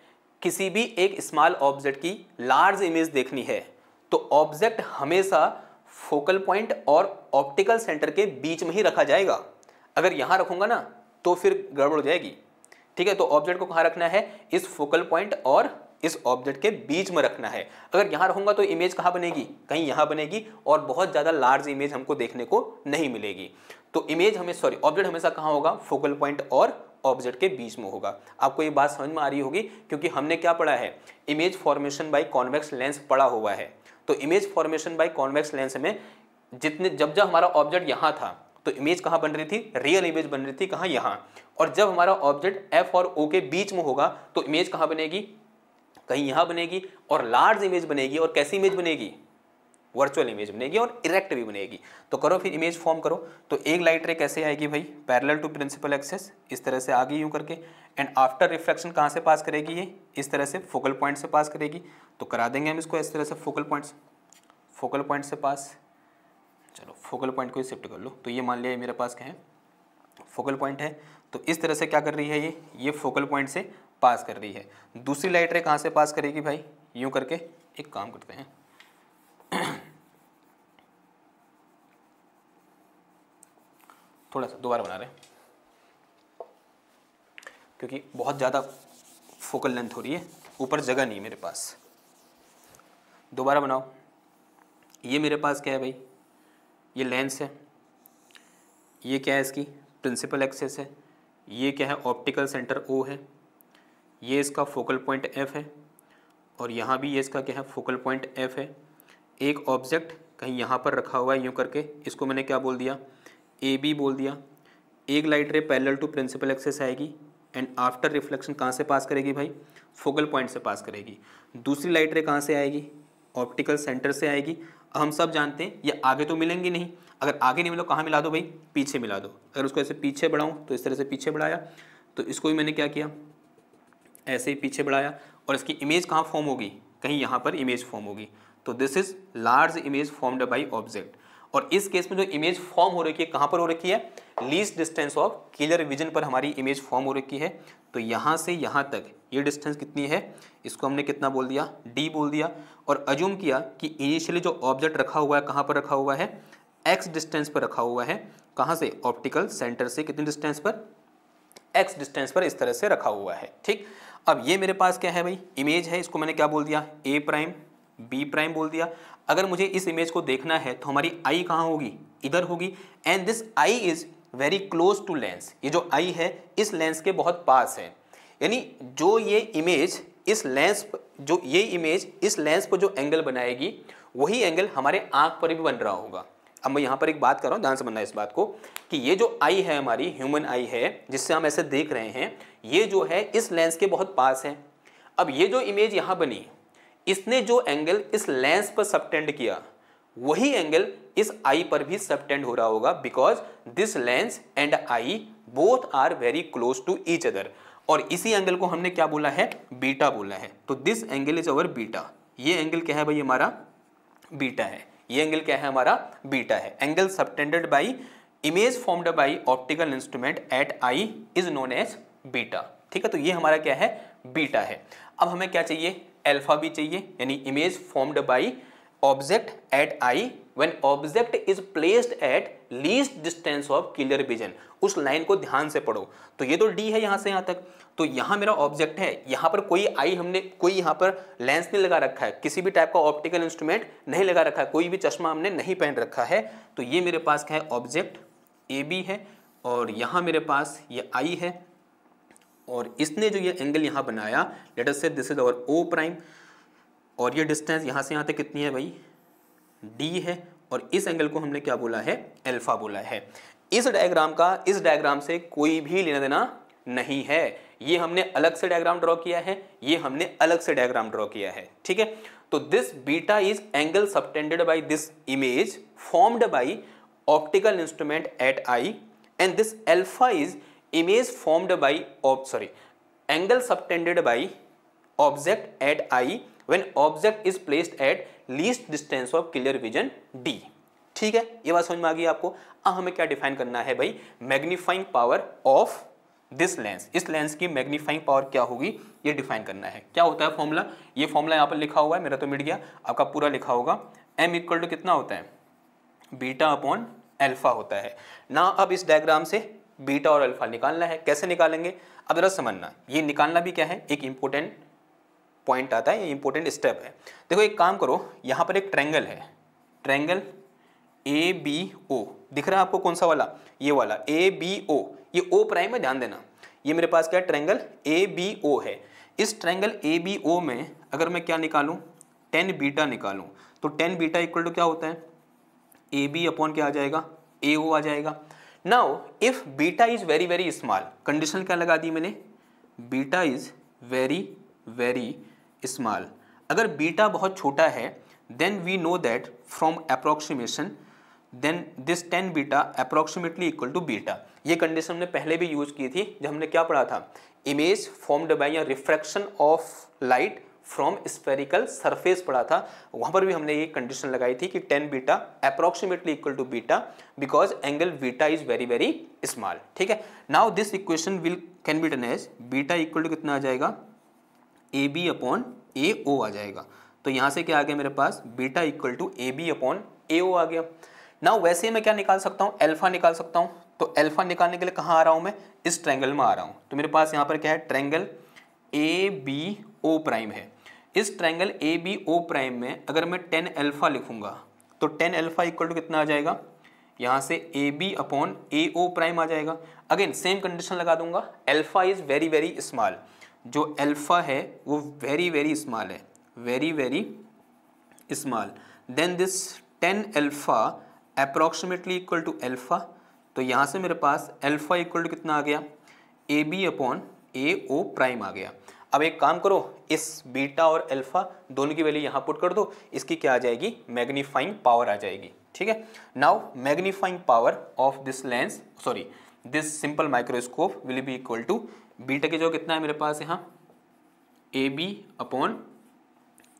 किसी भी एक स्मॉल ऑब्जेक्ट की लार्ज इमेज देखनी है तो ऑब्जेक्ट हमेशा फोकल पॉइंट और ऑप्टिकल सेंटर के बीच में ही रखा जाएगा। अगर यहाँ रखूंगा ना तो फिर गड़बड़ हो जाएगी, ठीक है, तो ऑब्जेक्ट को कहाँ रखना है, इस फोकल पॉइंट और इस ऑब्जेक्ट के बीच में रखना है। अगर यहाँ रहूंगा तो इमेज कहाँ बनेगी, कहीं यहाँ बनेगी और बहुत ज़्यादा लार्ज इमेज हमको देखने को नहीं मिलेगी। तो इमेज हमें ऑब्जेक्ट हमेशा कहाँ होगा, फोकल पॉइंट और ऑब्जेक्ट के बीच में होगा। आपको ये बात समझ में आ रही होगी, क्योंकि हमने क्या पढ़ा है, image formation by convex lens पढ़ा हुआ है। तो image formation by convex lens में जब हमारा ऑब्जेक्ट यहाँ था तो इमेज कहाँ बन रही थी, रियल इमेज बन रही थी कहाँ, यहाँ। और जब हमारा ऑब्जेक्ट एफ और ओ के बीच में होगा तो इमेज कहाँ बनेगी, कहीं यहाँ बनेगी और लार्ज इमेज बनेगी। और कैसी इमेज बनेगी, वर्चुअल इमेज बनेगी और इरेक्ट भी बनेगी। तो करो फिर इमेज फॉर्म करो। तो एक लाइट रे कैसे आएगी भाई, पैरेलल टू प्रिंसिपल एक्सिस, इस तरह से आगे यूं करके, एंड आफ्टर रिफ्लेक्शन कहाँ से पास करेगी, ये इस तरह से फोकल पॉइंट से पास करेगी। तो करा देंगे हम इसको इस तरह से, फोकल पॉइंट से पास। चलो फोकल पॉइंट को ही शिफ्ट कर लो। तो ये मान लिया मेरे पास क्या है, फोकल पॉइंट है। तो इस तरह से क्या कर रही है, ये फोकल पॉइंट से पास कर रही है। दूसरी लाइट रे कहाँ से पास करेगी भाई, यूं करके। एक काम करते हैं, थोड़ा सा दोबारा बना रहे हैं क्योंकि बहुत ज़्यादा फोकल लेंथ हो रही है, ऊपर जगह नहीं मेरे पास। दोबारा बनाओ। ये मेरे पास क्या है भाई, ये लेंस है, ये क्या है इसकी प्रिंसिपल एक्सिस है, ये क्या है ऑप्टिकल सेंटर ओ है, ये इसका फोकल पॉइंट एफ है, और यहाँ भी ये इसका क्या है फोकल पॉइंट एफ है। एक ऑब्जेक्ट कहीं यहाँ पर रखा हुआ है यूँ करके, इसको मैंने क्या बोल दिया, ए बी बोल दिया। एक light ray parallel to principal axis आएगी एंड आफ्टर रिफ्लेक्शन कहाँ से पास करेगी भाई, फोकल पॉइंट से पास करेगी। दूसरी लाइट रे कहाँ से आएगी, ऑप्टिकल सेंटर से आएगी। हम सब जानते हैं ये आगे तो मिलेंगी नहीं, अगर आगे नहीं मिलो कहाँ मिला दो भाई, पीछे मिला दो। अगर उसको ऐसे पीछे बढ़ाऊँ तो इस तरह से पीछे बढ़ाया, तो इसको भी मैंने क्या किया, ऐसे ही पीछे बढ़ाया, और इसकी इमेज कहाँ फॉर्म होगी, कहीं यहाँ पर इमेज फॉर्म होगी। तो this is large image formed by object. और इस केस में जो इमेज फॉर्म हो रखी है कहाँ पर हो रखी है, least distance of clear vision पर हमारी इमेज फॉर्म हो रखी है। तो यहाँ से यहाँ तक ये डिस्टेंस कितनी है, इसको हमने कितना बोल दिया, डी बोल दिया। और अज्यूम किया कि इनिशियली जो ऑब्जेक्ट रखा हुआ है कहाँ पर रखा हुआ है, एक्स डिस्टेंस पर रखा हुआ है। कहाँ से, ऑप्टिकल सेंटर से कितनी डिस्टेंस पर, एक्स डिस्टेंस पर इस तरह से रखा हुआ है। ठीक, अब ये मेरे पास क्या है भाई, इमेज है, इसको मैंने क्या बोल दिया, ए प्राइम बी प्राइम बोल दिया। अगर मुझे इस इमेज को देखना है तो हमारी आई कहाँ होगी, इधर होगी। And this eye is very close to lens, ये जो आई है इस लेंस के बहुत पास है। यानी जो ये इमेज इस लेंस, जो ये इमेज इस लेंस पर जो एंगल बनाएगी वही एंगल हमारे आंख पर भी बन रहा होगा। अब मैं यहाँ पर एक बात कर रहा हूँ, ध्यान से समझना इस बात को, कि ये जो आई है हमारी ह्यूमन आई है जिससे हम ऐसे देख रहे हैं, ये जो है इस लेंस के बहुत पास है। अब ये जो इमेज यहाँ बनी, इसने जो एंगल इस लेंस पर सबटेंड किया वही एंगल इस आई पर भी सबटेंड हो रहा होगा, because this lens and eye both are very close to each other. और इसी एंगल को हमने क्या बोला है, बीटा बोला है। तो this angle is our beta. ये एंगल क्या है भाई, हमारा बीटा है। ये एंगल क्या है, हमारा बीटा है। Angle subtended by image formed by optical instrument at eye is known as beta. ठीक है, तो ये हमारा क्या है, बीटा है। अब हमें क्या चाहिए, अल्फा भी चाहिए, यानी image formed by object at I when object is placed at least distance of clear vision. उस लाइन को ध्यान से पढ़ो। तो ये तो डी है यहाँ से यहाँ तक, तो यहाँ मेरा ऑब्जेक्ट है, यहाँ पर कोई आई हमने कोई यहाँ पर लेंस नहीं लगा रखा है, किसी भी टाइप का ऑप्टिकल इंस्ट्रूमेंट नहीं लगा रखा है, कोई भी चश्मा हमने नहीं पहन रखा है। तो ये मेरे पास क्या है, ऑब्जेक्ट ए बी है, और यहाँ मेरे पास ये आई है, और इसने जो ये एंगल यहाँ बनाया, let us say this is our O prime, और ये डिस्टेंस यहाँ से यहाँ तक कितनी है भाई, डी है, और इस एंगल को हमने क्या बोला है, अल्फा बोला है। इस डायग्राम से कोई भी लेना देना नहीं है। ये हमने अलग से डायग्राम ड्रॉ किया है, ये हमने अलग से डायग्राम ड्रॉ किया है। ठीक है, तो this beta is angle subtended by this image formed by optical instrument at eye, and this alpha is image formed by angle subtended by object at I when object is placed at least distance of clear vision D। ठीक है, ये बात समझ में आ गई आपको। अब हमें क्या डिफाइन करना है भाई, magnifying power of this lens. इस लेंस की मैग्नीफाइंग पावर क्या होगी, ये डिफाइन करना है। क्या होता है फॉर्मूला, ये फॉर्मूला यहाँ पर लिखा हुआ है, मेरा तो मिट गया, आपका पूरा लिखा होगा। m इक्वल टू कितना होता है, बीटा अपॉन अल्फा होता है ना। अब इस डायग्राम से बीटा और अल्फा निकालना है। कैसे निकालेंगे, अब जरा समझना, ये निकालना भी क्या है, एक इंपॉर्टेंट पॉइंट आता है, ये इंपॉर्टेंट स्टेप है। देखो एक काम करो, यहाँ पर एक ट्रायंगल है, ट्रायंगल ABO दिख रहा है आपको, कौन सा वाला, ये वाला ABO, ये O प्राइम में, ध्यान देना, ये मेरे पास क्या है, ट्रायंगल ABO है। इस ट्रायंगल ABO में अगर मैं क्या निकालूं, tan बीटा निकालूं, तो tan बीटा इक्वल टू क्या होता है, AB अपॉन क्या आ जाएगा, AO आ जाएगा। Now if beta is very very small, condition क्या लगा दी मैंने, beta is very very small, अगर बीटा बहुत छोटा है then we know that from approximation then this tan beta approximately equal to beta. ये कंडीशन हमने पहले भी यूज की थी जब हमने क्या पढ़ा था, इमेज फॉर्म्ड बाय या refraction of light from spherical surface पढ़ा था, वहां पर भी हमने ये कंडीशन लगाई थी कि tan beta approximately equal to beta because angle beta is very very small. ठीक है, now this equation will can be done as beta equal to कितना आ जाएगा, AB अपॉन AO आ जाएगा। तो यहाँ से क्या आ गया मेरे पास, beta equal to AB upon AO आ गया। नाउ वैसे मैं क्या निकाल सकता हूँ, अल्फा निकाल सकता हूँ। तो अल्फा निकालने के लिए कहाँ आ रहा हूँ मैं, इस ट्रायंगल में आ रहा हूँ। तो मेरे पास यहाँ पर क्या है, ट्रायंगल ABO प्राइम है। इस ट्रायंगल ABO प्राइम में अगर मैं tan अल्फा लिखूंगा तो tan अल्फा इक्वल टू कितना आ जाएगा, यहाँ से AB अपॉन AO प्राइम आ जाएगा। अगेन सेम कंडीशन लगा दूंगा, alpha is very very small, जो अल्फा है वो वेरी वेरी स्मॉल है, very very small, then this tan alpha approximately equal to alpha. तो यहाँ से मेरे पास अल्फा इक्वल टू कितना आ गया, AB अपॉन AO प्राइम आ गया। अब एक काम करो, इस बीटा और अल्फा दोनों की वैल्यू यहाँ पुट कर दो, इसकी क्या आ जाएगी, मैग्नीफाइंग पावर आ जाएगी। ठीक है, now magnifying power of this lens, sorry this simple microscope will be equal to, beta की जो कितना है मेरे पास यहाँ AB अपॉन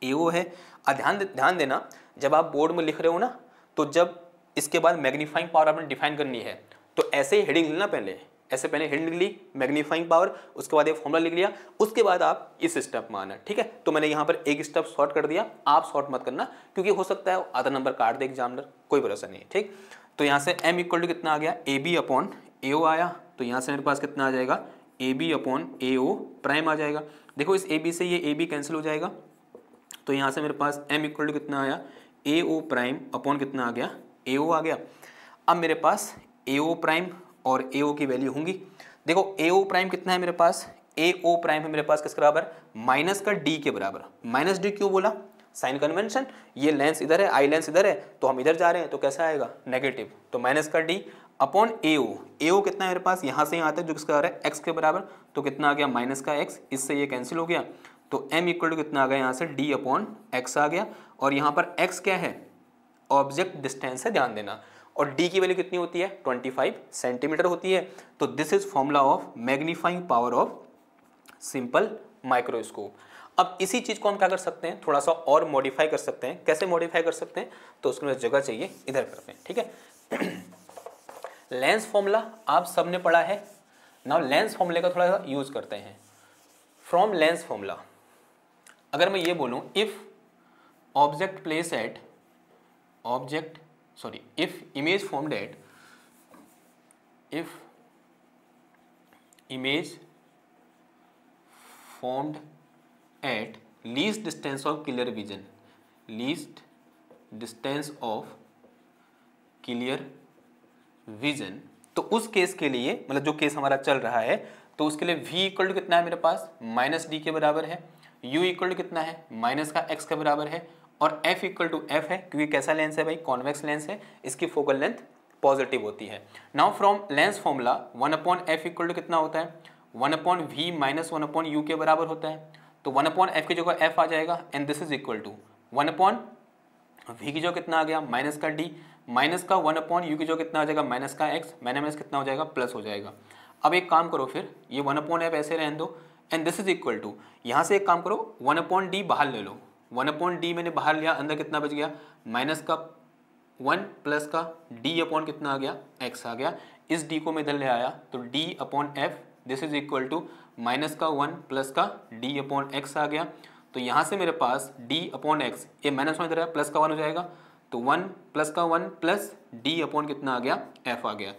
AO है। ध्यान देना, जब आप बोर्ड में लिख रहे हो ना, तो जब इसके बाद मैग्नीफाइंग पावर आपने डिफाइन करनी है तो ऐसे ही हेडिंग लेना, पहले ऐसे पहले हेडिंग लिख ली मैग्नीफाइंग पावर, उसके बाद एक फॉर्मूला लिख लिया, उसके बाद आप इस स्टेप में आना। ठीक है, तो मैंने यहाँ पर एक स्टेप शॉर्ट कर दिया, आप शॉर्ट मत करना क्योंकि हो सकता है आधा नंबर काट दे एग्जामिनर, कोई भरोसा नहीं। ठीक, तो यहाँ से m इक्वल टू कितना आ गया, AB अपॉन AO आया। तो यहाँ से मेरे पास कितना आ जाएगा, AB अपॉन AO प्राइम आ जाएगा। देखो इस AB से ये AB कैंसिल हो जाएगा, तो यहाँ से मेरे पास m इक्वल टू कितना आया, AO प्राइम अपॉन कितना आ गया, AO आ गया। अब मेरे पास AO प्राइम और AO की वैल्यू होंगी। देखो AO प्राइम कितना है मेरे पास, AO प्राइम है मेरे पास किसके बराबर, माइनस का D के बराबर। माइनस D क्यों बोला, साइन कन्वेंशन, ये लेंस इधर है, आई लेंस इधर है, तो हम इधर जा रहे हैं तो कैसा आएगा, नेगेटिव, तो माइनस का D अपॉन AO। AO कितना है मेरे पास, यहाँ से यहाँ आता है जो किसका आ रहा है, x के बराबर, तो कितना आ गया माइनस का x, इससे ये कैंसिल हो गया। तो m इक्वल टू कितना आ गया, यहाँ से D अपॉन x आ गया। और यहाँ पर x क्या है, ऑब्जेक्ट डिस्टेंस है, ध्यान देना, और d की वैल्यू कितनी होती है, 25 सेंटीमीटर होती है। तो this is formula of magnifying power of simple microscope. अब इसी चीज को हम क्या कर सकते हैं, थोड़ा सा और मॉडिफाई कर सकते हैं। कैसे मॉडिफाई कर सकते हैं, तो उसके लिए जगह चाहिए, इधर करते हैं। ठीक है, लेंस फॉर्मूला आप सबने पढ़ा है। नाउ लेंस फॉर्मूले का थोड़ा सा यूज करते हैं। फ्रॉम लेंस फॉर्मूला अगर मैं ये बोलूं, if object place at if image formed at least distance of clear vision, तो उस केस के लिए, मतलब जो केस हमारा चल रहा है, तो उसके लिए v इक्वल टू कितना है मेरे पास, माइनस डी के बराबर है, u इक्वल टू कितना है, माइनस का x के बराबर है, और f इक्वल टू f है, क्योंकि कैसा लेंस है भाई, कॉन्वेक्स लेंस है, इसकी फोकल लेंथ पॉजिटिव होती है। Now from lens formula 1/f equal to कितना होता है, 1/v माइनस 1/u के बराबर होता है। तो 1/f की जगह f आ जाएगा, and this is equal to 1/v की जो कितना आ गया, माइनस का d, माइनस का 1/u की जो कितना आ जाएगा, माइनस का x, माइनस कितना हो जाएगा, प्लस हो जाएगा। अब एक काम करो, फिर ये 1/f ऐसे रहने दो, and this is equal to, यहाँ से एक काम करो 1/d बाहर ले लो, 1/d मैंने बाहर लिया, अंदर कितना बच गया, माइनस का 1 प्लस का d अपॉन कितना आ गया, x आ गया। इस d को मैं इधर ले आया, तो d upon f this is equal to minus का 1 प्लस का d अपॉन x आ गया। तो यहाँ से मेरे पास d अपॉन x, ये माइनस 1 इधर है, प्लस का 1 हो जाएगा, तो 1 प्लस का 1 प्लस d अपॉन कितना आ गया, f आ गया।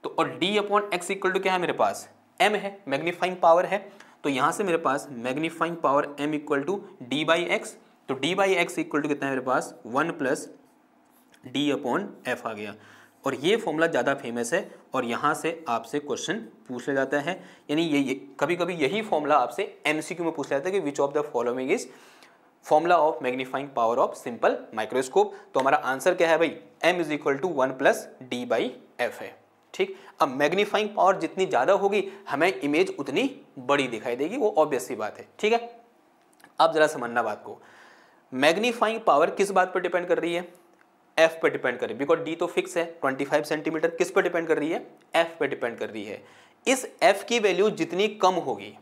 तो और d upon x equal to क्या है मेरे पास, m है, मैग्नीफाइंग पावर है, तो यहाँ से मेरे पास magnifying power m equal to D by X, तो D by X equal to कितना है मेरे पास 1 प्लस डी अपॉन एफ आ गया। और ये फॉर्मूला ज़्यादा फेमस है और यहाँ से आपसे क्वेश्चन पूछ लिया जाता है, यानी ये कभी कभी यही फॉर्मूला आपसे एमसीक्यू में पूछ लिया जाता है कि which of the following is formula of magnifying power of simple microscope. तो हमारा आंसर क्या है भाई, m is equal to 1 plus D by F है। ठीक, अब मैग्नीफाइंग पावर जितनी ज़्यादा होगी हमें इमेज उतनी बड़ी दिखाई देगी, वो ऑब्वियस सी बात है। ठीक है, अब जरा समझना बात को, मैग्नीफाइंग पावर किस बात पर डिपेंड कर रही है, एफ पे डिपेंड कर रही है, बिकॉज डी तो फिक्स है 25 सेंटीमीटर, किस पे डिपेंड कर रही है, एफ पे डिपेंड कर रही है। इस एफ की वैल्यू जितनी कम होगी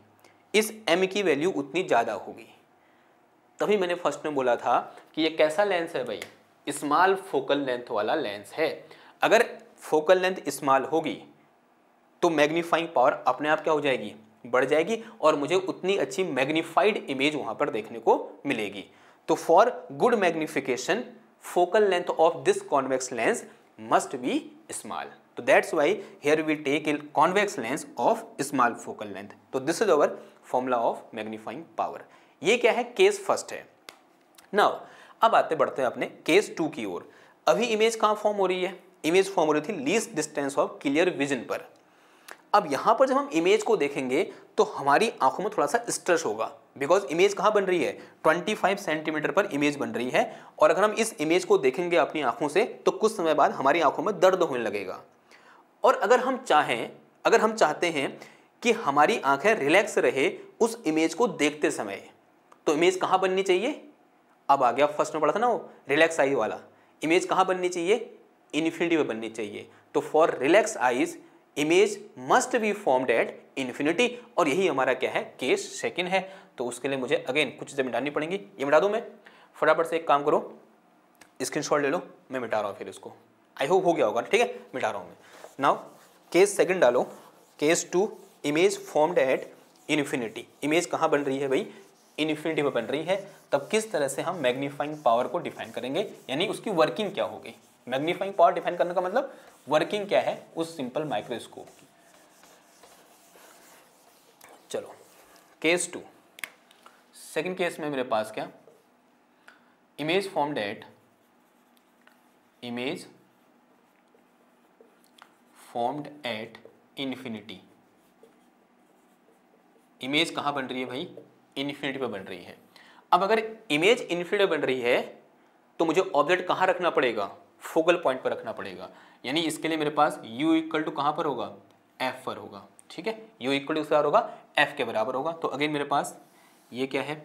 इस एम की वैल्यू उतनी ज़्यादा होगी। तभी मैंने फर्स्ट में बोला था कि ये कैसा लेंस है भाई, स्मॉल फोकल लेंथ वाला लेंस है। अगर फोकल लेंथ स्मॉल होगी तो मैग्नीफाइंग पावर अपने आप क्या हो जाएगी, बढ़ जाएगी और मुझे उतनी अच्छी मैग्नीफाइड इमेज वहां पर देखने को मिलेगी। तो for good magnification focal length of this convex lens must be small. So that's why here we take a convex lens of small focal length. तो this is our formula of magnifying power. ये क्या है, case first है। Now अब आते बढ़ते हैं अपने केस 2 की ओर। अभी इमेज कहाँ फॉर्म हो रही है, इमेज फॉर्म हो रही थी least distance of clear vision पर। अब यहाँ पर जब हम इमेज को देखेंगे तो हमारी आंखों में थोड़ा सा स्ट्रेस होगा, बिकॉज इमेज कहाँ बन रही है, 25 सेंटीमीटर पर इमेज बन रही है। और अगर हम इस इमेज को देखेंगे अपनी आंखों से तो कुछ समय बाद हमारी आंखों में दर्द होने लगेगा। और अगर हम चाहते हैं कि हमारी आंखें रिलैक्स रहे उस इमेज को देखते समय, तो इमेज कहाँ बननी चाहिए, अब आ गया फर्स्ट में पढ़ा था ना वो रिलैक्स आई वाला, इमेज कहाँ बननी चाहिए, इन्फिनिटी में बननी चाहिए। तो for relax eyes image must be formed at infinity, और यही हमारा क्या है, केस सेकंड है। तो उसके लिए मुझे अगेन कुछ चीज़ें मिटानी पड़ेंगी, ये मिटा दूँ मैं फटाफट से। एक काम करो, स्क्रीनशॉट ले लो, मैं मिटा रहा हूँ फिर इसको, आई होप हो गया होगा। ठीक है, मिटा रहा हूँ मैं। नाउ केस सेकंड डालो, case 2 image formed at infinity. Image कहाँ बन रही है भाई, इन्फिनिटी में बन रही है। तब किस तरह से हम मैग्नीफाइंग पावर को डिफाइन करेंगे, यानी उसकी वर्किंग क्या होगी। मैग्नीफाइंग पावर डिफाइन करने का मतलब वर्किंग क्या है उस सिंपल माइक्रोस्कोप की। चलो केस 2, सेकंड केस में मेरे पास क्या, image formed at infinity. Image कहाँ बन रही है भाई, इन्फिनिटी पे बन रही है। अब अगर इमेज इन्फिनिटी बन रही है तो मुझे ऑब्जेक्ट कहाँ रखना पड़ेगा, फोकल पॉइंट पर रखना पड़ेगा। यानी इसके लिए मेरे पास u इक्वल टू कहाँ पर होगा, f पर होगा। ठीक है, u इक्वल टू उसके बराबर होगा, f के बराबर होगा। तो अगेन मेरे पास ये क्या है,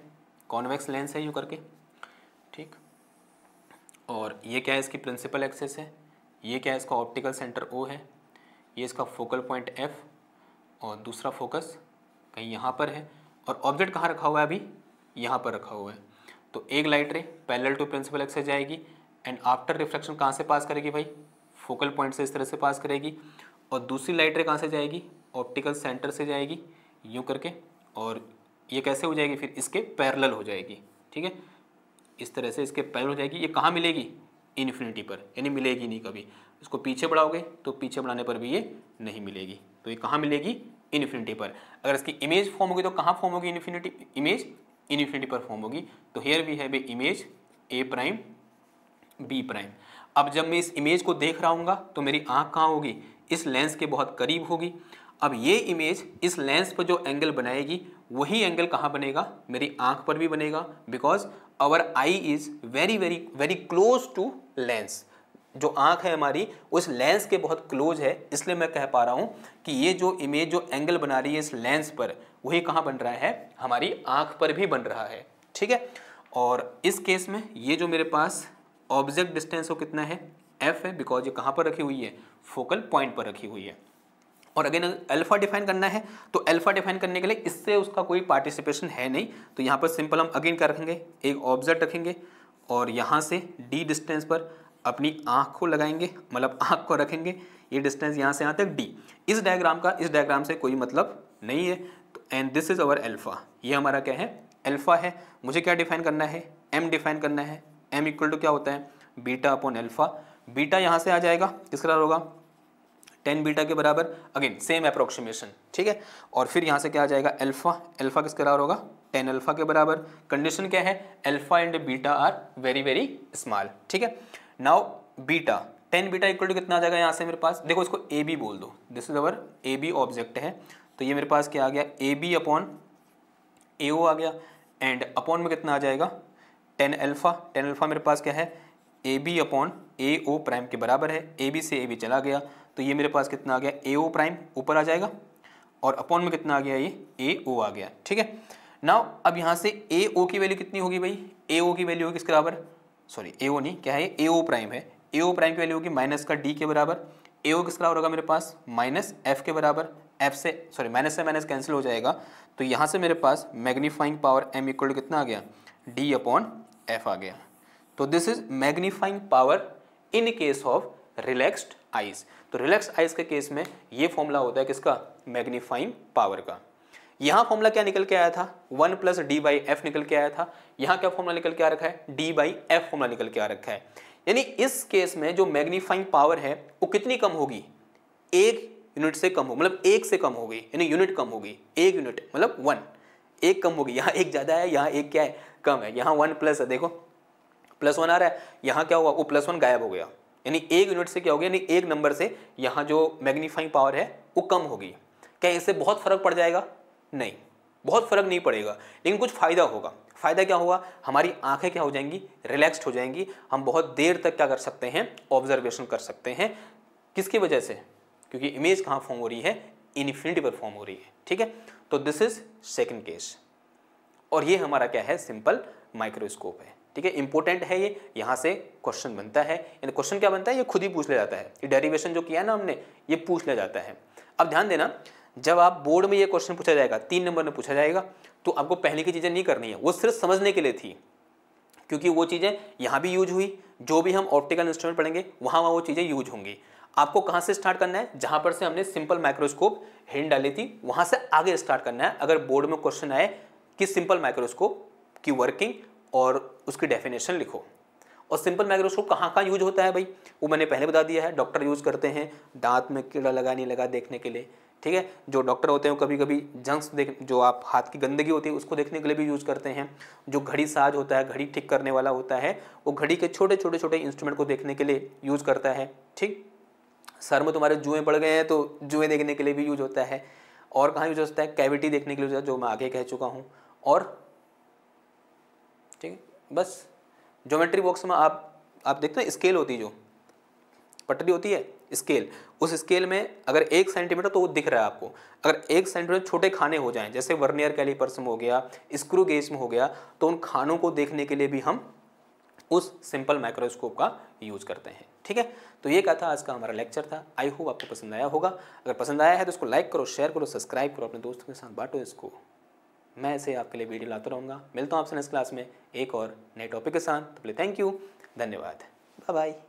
कॉन्वेक्स लेंस है यूँ करके। ठीक, और ये क्या है, इसकी प्रिंसिपल एक्सिस है, ये क्या है, इसका ऑप्टिकल सेंटर O है, ये इसका फोकल पॉइंट F, और दूसरा फोकस कहीं यहाँ पर है। और ऑब्जेक्ट कहाँ रखा हुआ है, अभी यहाँ पर रखा हुआ है। तो एक light ray parallel to principal axis जाएगी एंड आफ्टर रिफ्लेक्शन कहाँ से पास करेगी भाई, फोकल पॉइंट से इस तरह से पास करेगी। और दूसरी लाइट रे कहाँ से जाएगी, ऑप्टिकल सेंटर से जाएगी यूँ करके, और ये कैसे हो जाएगी, फिर इसके पैरेलल हो जाएगी। ठीक है, इस तरह से इसके पैरेलल हो जाएगी। ये कहाँ मिलेगी, इन्फिनिटी पर, यानी मिलेगी नहीं कभी। इसको पीछे बढ़ाओगे तो पीछे बढ़ाने पर भी ये नहीं मिलेगी। तो ये कहाँ मिलेगी, इन्फिनिटी पर। अगर इसकी इमेज फॉर्म होगी तो कहाँ फॉर्म होगी, इन्फिनिटी, इमेज इन्फिनिटी पर फॉर्म होगी। तो here we have a image A prime B prime. अब जब मैं इस इमेज को देख रहा हूँगा तो मेरी आँख कहाँ होगी, इस लेंस के बहुत करीब होगी। अब ये इमेज इस लेंस पर जो एंगल बनाएगी वही एंगल कहाँ बनेगा, मेरी आँख पर भी बनेगा, because our eye is very very very close to lens. जो आँख है हमारी उस लेंस के बहुत क्लोज है, इसलिए मैं कह पा रहा हूँ कि ये जो इमेज जो एंगल बना रही है इस लेंस पर, वही कहाँ बन रहा है, हमारी आँख पर भी बन रहा है। ठीक है, और इस केस में ये जो मेरे पास ऑब्जेक्ट डिस्टेंस वो कितना है, f है, बिकॉज ये कहाँ पर रखी हुई है, फोकल पॉइंट पर रखी हुई है। और अगेन अल्फा डिफाइन करना है तो अल्फा डिफाइन करने के लिए इससे उसका कोई पार्टिसिपेशन है नहीं, तो यहाँ पर सिंपल हम अगेन क्या रखेंगे, एक ऑब्जेक्ट रखेंगे और यहाँ से d डिस्टेंस पर अपनी आँख को लगाएंगे, मतलब आँख को रखेंगे। ये डिस्टेंस यहाँ से यहाँ तक d। इस डायग्राम से कोई मतलब नहीं है। तो and this is our alpha, ये हमारा क्या है, अल्फा है। मुझे क्या डिफाइन करना है, m डिफाइन करना है। m इक्वल टू क्या होता है, बीटा अपॉन अल्फा। बीटा यहाँ से आ जाएगा, किसका बराबर होगा, 10 बीटा के बराबर, अगेन सेम अप्रोक्सीमेशन, ठीक है। और फिर यहाँ से क्या आ जाएगा अल्फा, अल्फा किसके बराबर होगा 10 अल्फा के बराबर। कंडीशन क्या है alpha and beta are very very small, ठीक है। Now beta 10 beta equal to कितना आ जाएगा यहाँ से मेरे पास, देखो इसको ए बी बोल दो, this is our A B object है, तो ये मेरे पास क्या आ गया ए बी अपॉन ए ओ आ गया, एंड अपॉन में कितना आ जाएगा 10 अल्फा, 10 अल्फा मेरे पास क्या है A B upon A O prime के बराबर है, ए बी से ए बी चला गया तो ये मेरे पास कितना आ गया ए ओ प्राइम ऊपर आ जाएगा, और अपॉन में कितना आ गया ये ए ओ आ गया, ठीक है। नाउ अब यहाँ से ए ओ की वैल्यू कितनी होगी भाई, ए ओ की वैल्यू होगी किसके बराबर, सॉरी ए ओ नहीं क्या है ए ओ प्राइम है, ए ओ प्राइम की वैल्यू होगी माइनस का डी के बराबर, ए ओ किसके बराबर होगा मेरे पास माइनस एफ के बराबर, एफ से सॉरी माइनस से माइनस कैंसिल हो जाएगा, तो यहाँ से मेरे पास magnifying power M equal to कितना आ गया डी अपॉन एफ आ गया। तो this is magnifying power in case of relaxed eyes. तो रिलैक्स आइज के केस में ये फॉर्मूला होता है किसका मैग्नीफाइंग पावर का। यहाँ फॉर्मूला क्या निकल के आया था 1 प्लस डी बाई एफ निकल के आया था, यहाँ क्या फॉर्मूला निकल के आ रखा है डी बाई एफ फॉर्मूला निकल के आ रखा है। यानी इस केस में जो मैग्नीफाइंग पावर है वो कितनी कम होगी, 1 यूनिट से कम हो, मतलब 1 से कम होगी, यानी यूनिट कम होगी, 1 यूनिट मतलब 1, 1 कम होगी। यहाँ 1 ज्यादा है, यहाँ 1 क्या है कम है, यहाँ 1 प्लस है, देखो प्लस 1 आ रहा है, यहाँ क्या हुआ वो प्लस 1 गायब हो गया, यानी 1 यूनिट से क्या हो गया, यानी 1 नंबर से यहाँ जो मैग्नीफाइंग पावर है वो कम होगी। क्या इससे बहुत फर्क पड़ जाएगा, नहीं बहुत फर्क नहीं पड़ेगा, लेकिन कुछ फायदा होगा। फायदा क्या होगा, हमारी आंखें क्या हो जाएंगी रिलैक्स्ड हो जाएंगी, हम बहुत देर तक क्या कर सकते हैं ऑब्जर्वेशन कर सकते हैं। किसकी वजह से, क्योंकि इमेज कहाँ फॉर्म हो रही है इन्फिनिटी पर फॉर्म हो रही है, ठीक है। तो दिस इज सेकंड केस, और ये हमारा क्या है सिंपल माइक्रोस्कोप है, ठीक है। इंपॉर्टेंट है ये, यहाँ से क्वेश्चन बनता है, यानी क्वेश्चन क्या बनता है ये खुद ही पूछ लिया जाता है, ये डेरिवेशन जो किया ना हमने ये पूछ लिया जाता है। अब ध्यान देना जब आप बोर्ड में ये क्वेश्चन पूछा जाएगा 3 नंबर में पूछा जाएगा, तो आपको पहले की चीज़ें नहीं करनी है, वो सिर्फ समझने के लिए थी, क्योंकि वो चीज़ें यहाँ भी यूज हुई, जो भी हम ऑप्टिकल इंस्ट्रूमेंट पढ़ेंगे वहाँ वो चीज़ें यूज होंगी। आपको कहाँ से स्टार्ट करना है, जहाँ पर से हमने सिंपल माइक्रोस्कोप हिंट डाली थी वहाँ से आगे स्टार्ट करना है। अगर बोर्ड में क्वेश्चन आए कि सिंपल माइक्रोस्कोप की वर्किंग और उसकी डेफिनेशन लिखो, और सिंपल माइक्रोस्कोप कहाँ कहाँ यूज होता है भाई वो मैंने पहले बता दिया है। डॉक्टर यूज़ करते हैं दांत में कीड़ा लगा नहीं लगा देखने के लिए, ठीक है। जो डॉक्टर होते हैं वो कभी कभी जंक्स देख, जो आप हाथ की गंदगी होती है उसको देखने के लिए भी यूज़ करते हैं। जो घड़ी साज होता है, घड़ी ठीक करने वाला होता है, वो घड़ी के छोटे छोटे छोटे इंस्ट्रूमेंट को देखने के लिए यूज़ करता है, ठीक। सर में तुम्हारे जुएँ पड़ गए हैं तो जुएँ देखने के लिए भी यूज होता है। और कहाँ यूज होता है, कैविटी देखने के लिए होता है, जो मैं आगे कह चुका हूँ। और ठीक है, बस ज्योमेट्री बॉक्स में आप देखते हैं स्केल होती है, जो पटरी होती है स्केल, उस स्केल में अगर 1 सेंटीमीटर तो वो दिख रहा है आपको, अगर 1 सेंटीमीटर छोटे खाने हो जाएं, जैसे वर्नियर कैलिपर्स में हो गया, स्क्रू गेज में हो गया, तो उन खानों को देखने के लिए भी हम उस सिंपल माइक्रोस्कोप का यूज करते हैं, ठीक है। तो ये क्या था आज का हमारा लेक्चर था, आई होप आपको पसंद आया होगा। अगर पसंद आया है तो इसको लाइक करो, शेयर करो, सब्सक्राइब करो, अपने दोस्तों के साथ बांटो इसको। मैं ऐसे आपके लिए वीडियो लाता रहूँगा। मिलता हूँ आपसे नेक्स्ट क्लास में एक और नए टॉपिक के साथ। तो थैंक यू, धन्यवाद, बाय बाय।